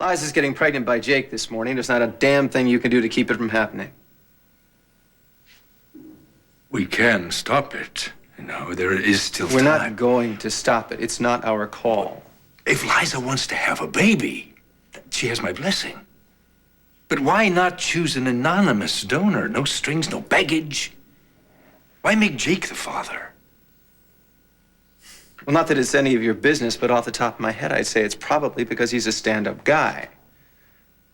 Liza's getting pregnant by Jake this morning. There's not a damn thing you can do to keep it from happening. We can stop it. You know, there is still time. We're not going to stop it. It's not our call. If Liza wants to have a baby, she has my blessing. But why not choose an anonymous donor? No strings, no baggage. Why make Jake the father? Well, not that it's any of your business, but off the top of my head, I'd say it's probably because he's a stand-up guy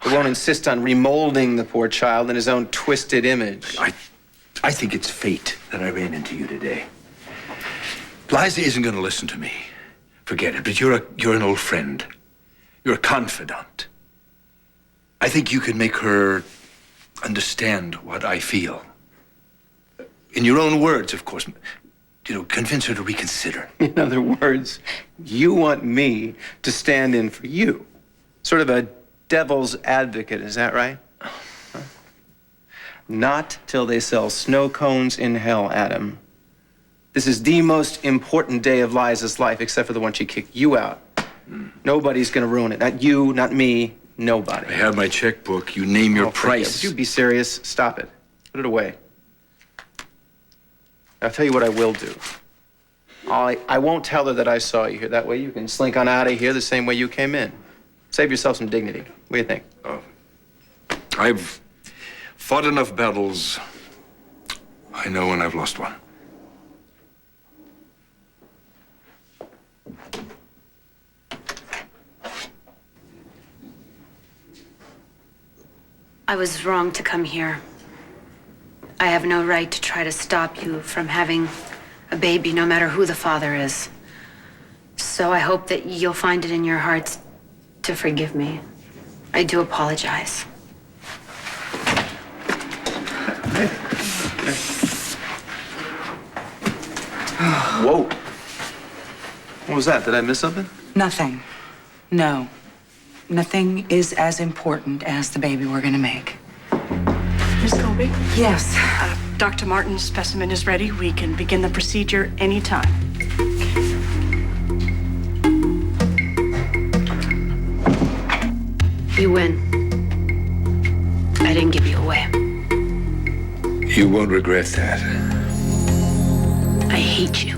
who won't insist on remolding the poor child in his own twisted image. I think it's fate that I ran into you today. Liza isn't going to listen to me. Forget it, but you're an old friend. You're a confidant. I think you can make her understand what I feel. In your own words, of course. You know, convince her to reconsider. In other words, you want me to stand in for you. Sort of a devil's advocate, is that right? Huh? Not till they sell snow cones in hell, Adam. This is the most important day of Liza's life, except for the one she kicked you out. Nobody's gonna ruin it. Not you, not me, nobody. I have my checkbook. You name your price. Would you be serious? Stop it. Put it away. I'll tell you what I will do. I won't tell her that I saw you here. That way you can slink on out of here the same way you came in. Save yourself some dignity. What do you think? Oh. I've fought enough battles. I know when I've lost one. I was wrong to come here. I have no right to try to stop you from having a baby, no matter who the father is. So I hope that you'll find it in your hearts to forgive me. I do apologize. Whoa. What was that? Did I miss something? Nothing. No. Nothing is as important as the baby we're gonna make. Miss Colby? Yes. Dr. Martin's specimen is ready. We can begin the procedure anytime. You win. I didn't give you away. You won't regret that. I hate you.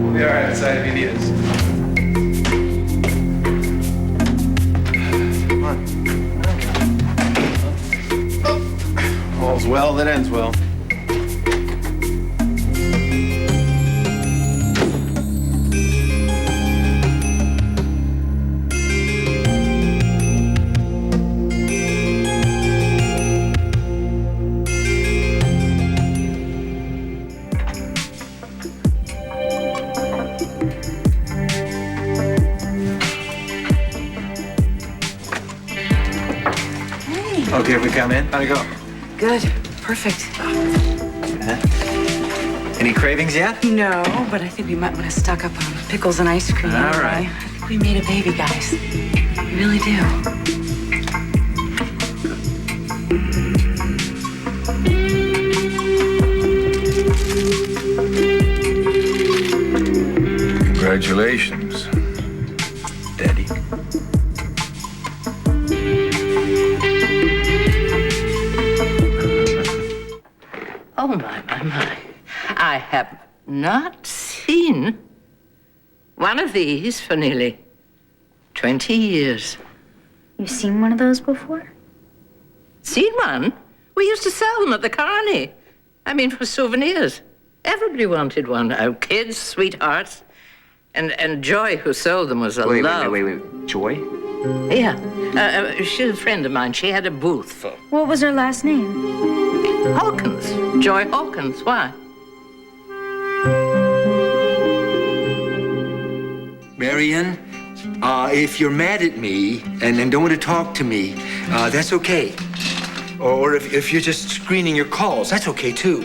We'll be all right inside if he needs us. Come on. All's well that ends well. Okay, if we come in, how'd it go? Good. Perfect. Any cravings yet? No, but I think we might want to stock up on pickles and ice cream. All right. I think we made a baby, guys. We really do. Congratulations, Daddy. Oh, my. I have not seen one of these for nearly 20 years. You've seen one of those before? Seen one? We used to sell them at the Carney. I mean, for souvenirs. Everybody wanted one. Oh, kids, sweethearts. And Joy, who sold them, was a love. Wait. Joy? Yeah. She's a friend of mine. She had a booth for What was her last name? Hawkins. Joy Hawkins. Why? Marian, if you're mad at me and don't want to talk to me, that's okay. Or if you're just screening your calls, that's okay too.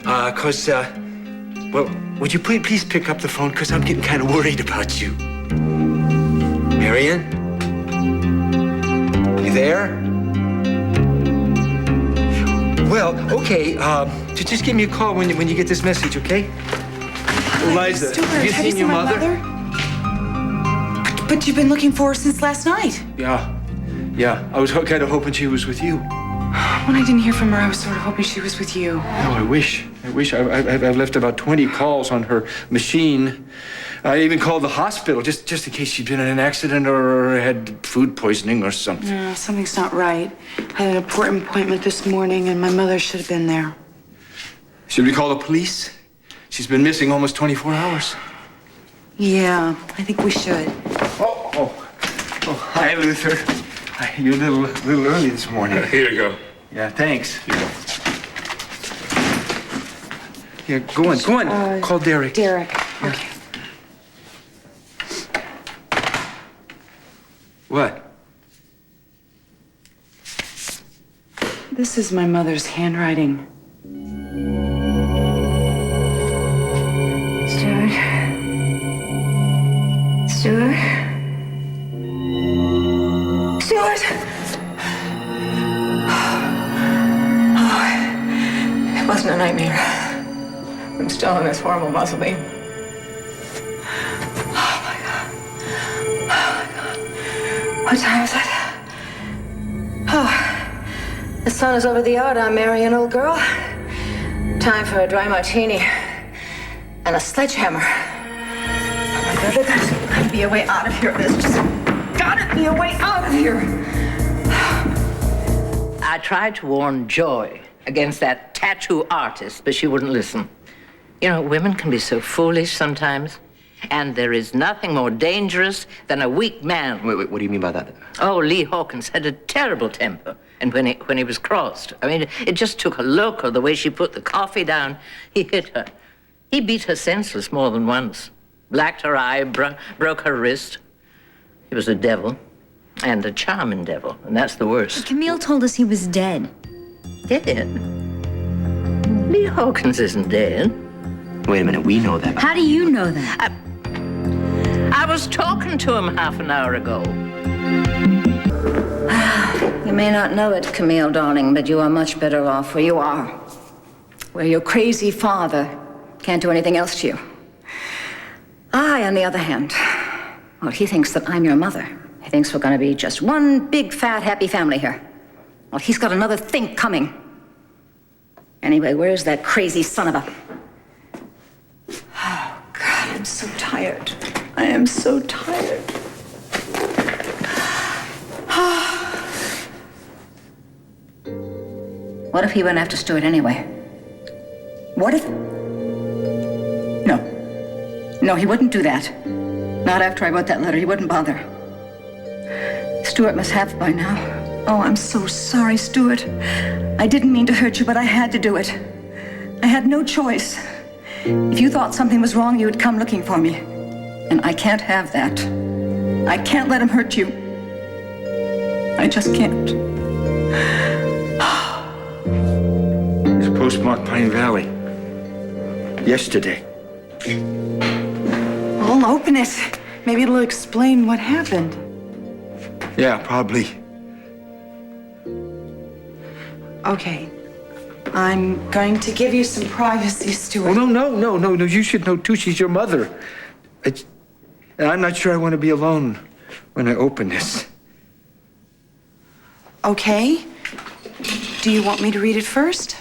Well, would you please pick up the phone? Because I'm getting kind of worried about you. Marian? You there? Well, okay, just give me a call when you get this message, okay? Liza, Stuart, have you seen your my mother? But you've been looking for her since last night. Yeah. I was kind of hoping she was with you. When I didn't hear from her, I was sort of hoping she was with you. No, I wish. I've left about 20 calls on her machine. I even called the hospital just in case she'd been in an accident or had food poisoning or something. No, something's not right. I had an important appointment this morning, and my mother should have been there. Should we call the police? She's been missing almost 24 hours. Yeah, I think we should. Oh, hi, Luther. Hi, you're a little early this morning. Here you go. Yeah, thanks. Yeah, go on. Call Derek. Derek. Okay. What? This is my mother's handwriting. Stuart? Stuart? Stuart! It wasn't a nightmare. I'm still in this horrible muscle beam. Oh, my God. What time is it? Oh, the sun is over the yard. I'm Marian, old girl. Time for a dry martini and a sledgehammer. Oh, my God, there's gotta be a way out of here. There's just gotta be a way out of here. I tried to warn Joy against that tattoo artist, but she wouldn't listen. You know, women can be so foolish sometimes. And there is nothing more dangerous than a weak man. Wait, what do you mean by that? Oh, Lee Hawkins had a terrible temper. And when he was crossed, I mean, it just took a look or the way she put the coffee down. He hit her. He beat her senseless more than once. Blacked her eye, broke her wrist. He was a devil. And a charming devil. And that's the worst. Camille told us he was dead. Dead? Lee Hawkins isn't dead. Wait a minute, we know that. How do you know that? I was talking to him half an hour ago. You may not know it, Camille, darling, but you are much better off where you are. Where your crazy father can't do anything else to you. I, on the other hand, well, he thinks that I'm your mother. He thinks we're going to be just one big, fat, happy family here. Well, he's got another think coming. Anyway, where's that crazy son of a... Oh, God, I'm so tired. I am so tired. What if he went after Stuart anyway? What if... No, he wouldn't do that. Not after I wrote that letter. He wouldn't bother. Stuart must have it by now. Oh, I'm so sorry, Stuart. I didn't mean to hurt you, but I had to do it. I had no choice. If you thought something was wrong, you would come looking for me. And I can't have that. I can't let him hurt you. I just can't. It's postmarked Pine Valley. Yesterday. I'll open it. Maybe it'll explain what happened. Yeah, probably. Okay. I'm going to give you some privacy, Stuart. Oh, no. You should know, too. She's your mother. And I'm not sure I want to be alone when I open this. Okay. Do you want me to read it first?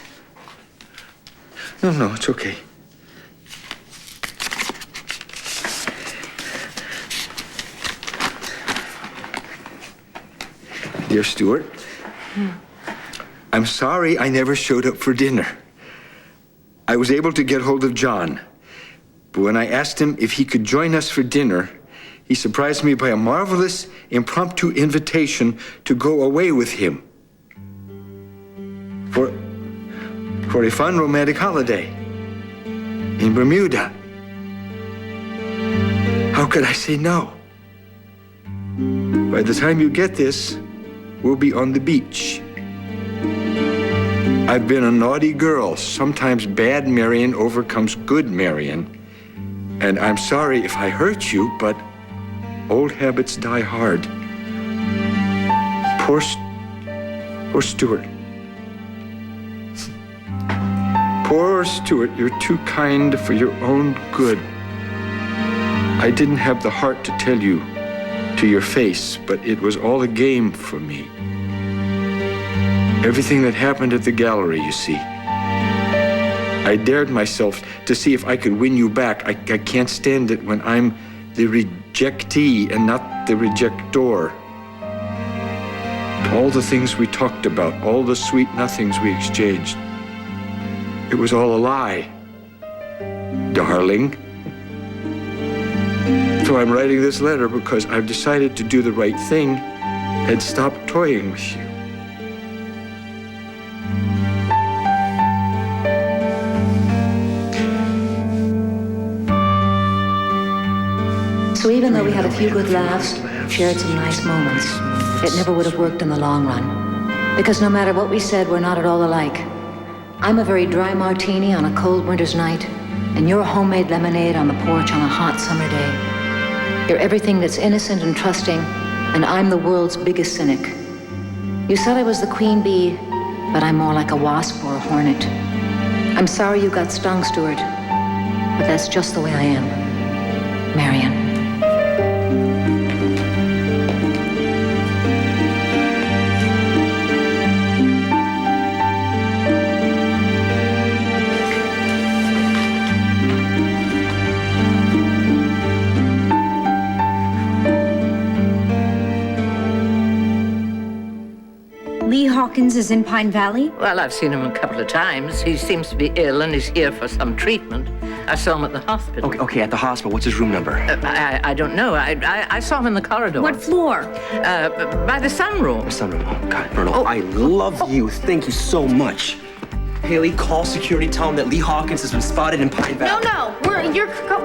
No, it's okay. Dear Stuart, I'm sorry I never showed up for dinner. I was able to get hold of John, but when I asked him if he could join us for dinner, he surprised me by a marvelous impromptu invitation to go away with him for a fun romantic holiday in Bermuda. How could I say no? By the time you get this, we'll be on the beach. I've been a naughty girl. Sometimes bad Marian overcomes good Marian. And I'm sorry if I hurt you, but old habits die hard. Poor Stuart. Poor Stuart, you're too kind for your own good. I didn't have the heart to tell you to your face, but it was all a game for me. Everything that happened at the gallery, you see. I dared myself to see if I could win you back. I can't stand it when I'm the rejectee and not the rejector. All the things we talked about, all the sweet nothings we exchanged, it was all a lie, darling. So I'm writing this letter because I've decided to do the right thing and stop toying with you. So even though we had a few good laughs, shared some nice moments, it never would have worked in the long run. Because no matter what we said, we're not at all alike. I'm a very dry martini on a cold winter's night, and you're a homemade lemonade on the porch on a hot summer day. You're everything that's innocent and trusting, and I'm the world's biggest cynic. You said I was the queen bee, but I'm more like a wasp or a hornet. I'm sorry you got stung, Stuart, but that's just the way I am. Marian. Lee Hawkins is in Pine Valley? Well, I've seen him a couple of times. He seems to be ill and he's here for some treatment. I saw him at the hospital. Okay, at the hospital. What's his room number? I don't know. I saw him in the corridor. What floor? By the sunroom. The sunroom. Oh, God, Myrtle, I love you. Thank you so much. Haley, call security. Tell them that Lee Hawkins has been spotted in Pine Valley. No,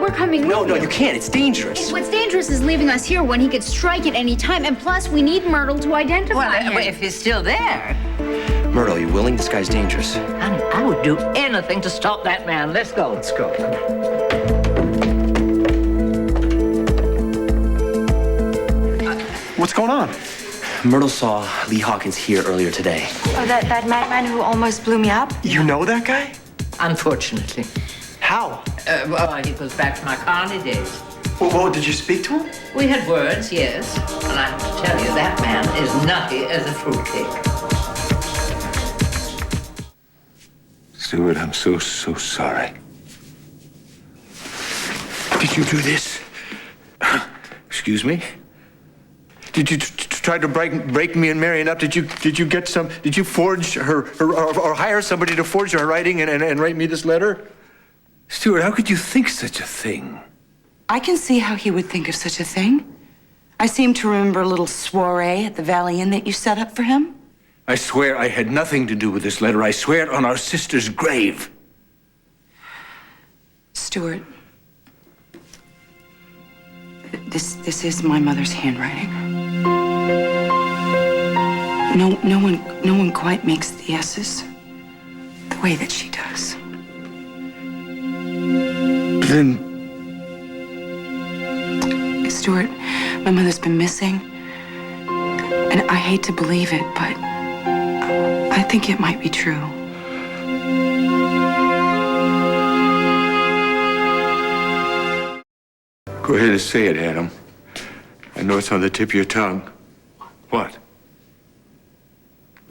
we're coming No, with you can't. It's dangerous. What's dangerous is leaving us here when he could strike at any time, and plus we need Myrtle to identify him. Well, if he's still there. Myrtle, are you willing? This guy's dangerous. Honey, I would do anything to stop that man. Let's go. Let's go. What's going on? Myrtle saw Lee Hawkins here earlier today. Oh, that madman who almost blew me up? You know that guy? Unfortunately. How? Well, he goes back to my Carney days. Well, did you speak to him? We had words, yes. And I have to tell you, that man is nutty as a fruitcake. Stuart, I'm so sorry. Did you do this? Excuse me? Did you try to break me and Marian up? Did you get some? Did you forge her or hire somebody to forge her writing and write me this letter? Stuart, how could you think such a thing? I can see how he would think of such a thing. I seem to remember a little soiree at the Valley Inn that you set up for him. I swear I had nothing to do with this letter. I swear it on our sister's grave. Stuart, this is my mother's handwriting. No one quite makes the S's the way that she does. Then, Stuart, my mother's been missing, and I hate to believe it, but I think it might be true. go ahead and say it, Adam. I know it's on the tip of your tongue. What?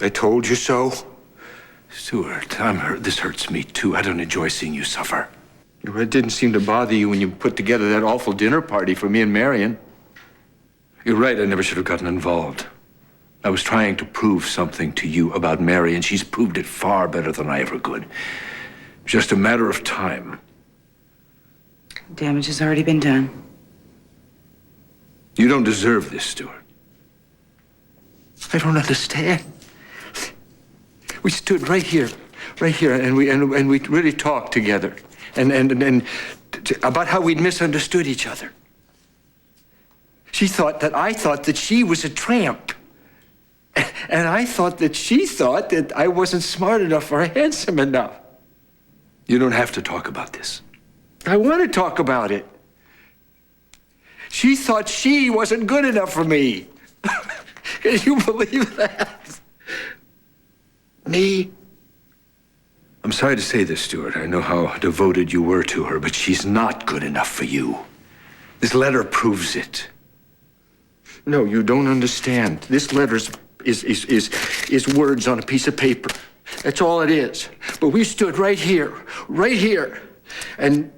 I told you so? Stuart, I'm hurt. This hurts me, too. I don't enjoy seeing you suffer. It didn't seem to bother you when you put together that awful dinner party for me and Marian. You're right. I never should have gotten involved. I was trying to prove something to you about Mary, and she's proved it far better than I ever could. Just a matter of time. Damage has already been done. You don't deserve this, Stuart. I don't understand. We stood right here, and we really talked together, and about how we'd misunderstood each other. She thought that I thought that she was a tramp. And I thought that she thought that I wasn't smart enough or handsome enough. You don't have to talk about this. I want to talk about it. She thought she wasn't good enough for me. Can you believe that? Me? I'm sorry to say this, Stuart. I know how devoted you were to her, but she's not good enough for you. This letter proves it. No, you don't understand. This letter is words on a piece of paper. That's all it is. But we stood right here, and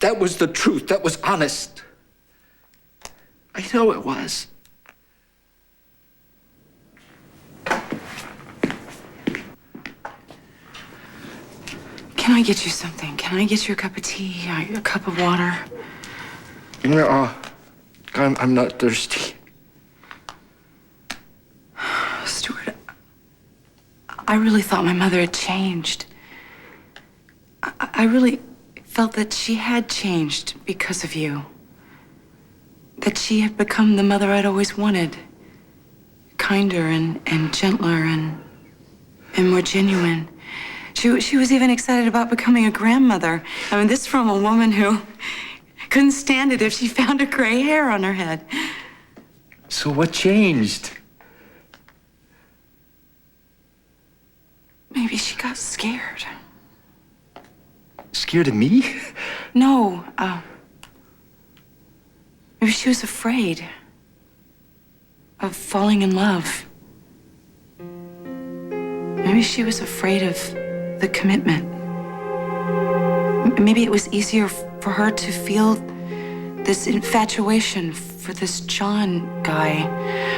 that was the truth. That was honest. I know it was. Can I get you something? Can I get you a cup of tea, a cup of water? No, I'm not thirsty. Stuart, I really thought my mother had changed. I really felt that she had changed because of you. That she had become the mother I'd always wanted. Kinder and gentler and more genuine. She was even excited about becoming a grandmother. I mean, this from a woman who couldn't stand it if she found a gray hair on her head. So what changed? Maybe she got scared. Scared of me? No, maybe she was afraid of falling in love. Maybe she was afraid of the commitment. Maybe it was easier for her to feel this infatuation for this John guy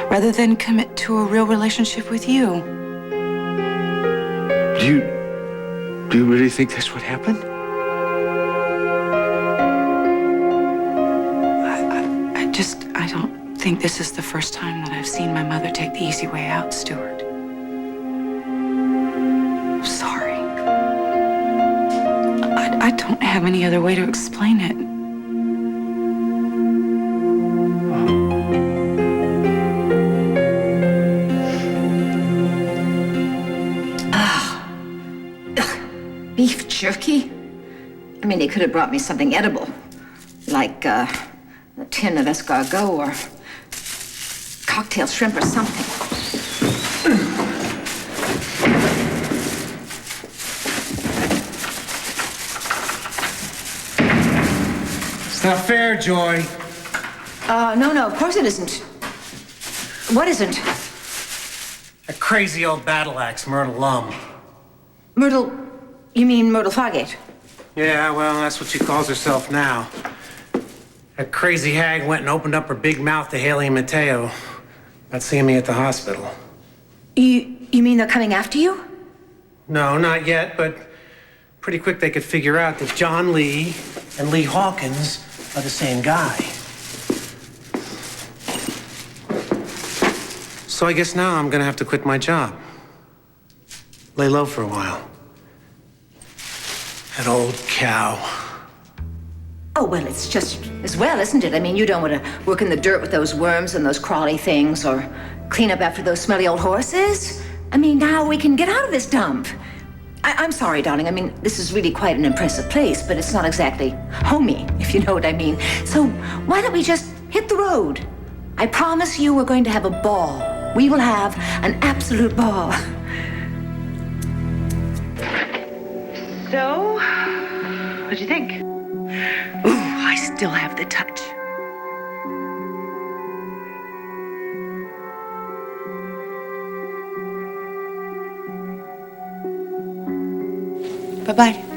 rather than commit to a real relationship with you. Do you really think that's what happened? I don't think this is the first time that I've seen my mother take the easy way out, Stuart. I'm sorry. I don't have any other way to explain it. Beef jerky? I mean, they could have brought me something edible, like a tin of escargot or cocktail shrimp or something. It's not fair, Joy. No, of course it isn't. What isn't? A crazy old battle axe, Myrtle Lum. Myrtle, you mean Myrtle Fargate? Yeah, well, that's what she calls herself now. That crazy hag went and opened up her big mouth to Haley and Mateo about seeing me at the hospital. You mean they're coming after you? No, not yet, but pretty quick they could figure out that John Lee and Lee Hawkins are the same guy. So I guess now I'm gonna have to quit my job. Lay low for a while. That old cow. Oh, well, it's just as well, isn't it? I mean, you don't want to work in the dirt with those worms and those crawly things or clean up after those smelly old horses. I mean, now we can get out of this dump. I'm sorry, darling. I mean, this is really quite an impressive place, but it's not exactly homey, if you know what I mean. So why don't we just hit the road? I promise you we're going to have a ball. We will have an absolute ball. So, what'd you think? Ooh, I still have the touch. Bye-bye.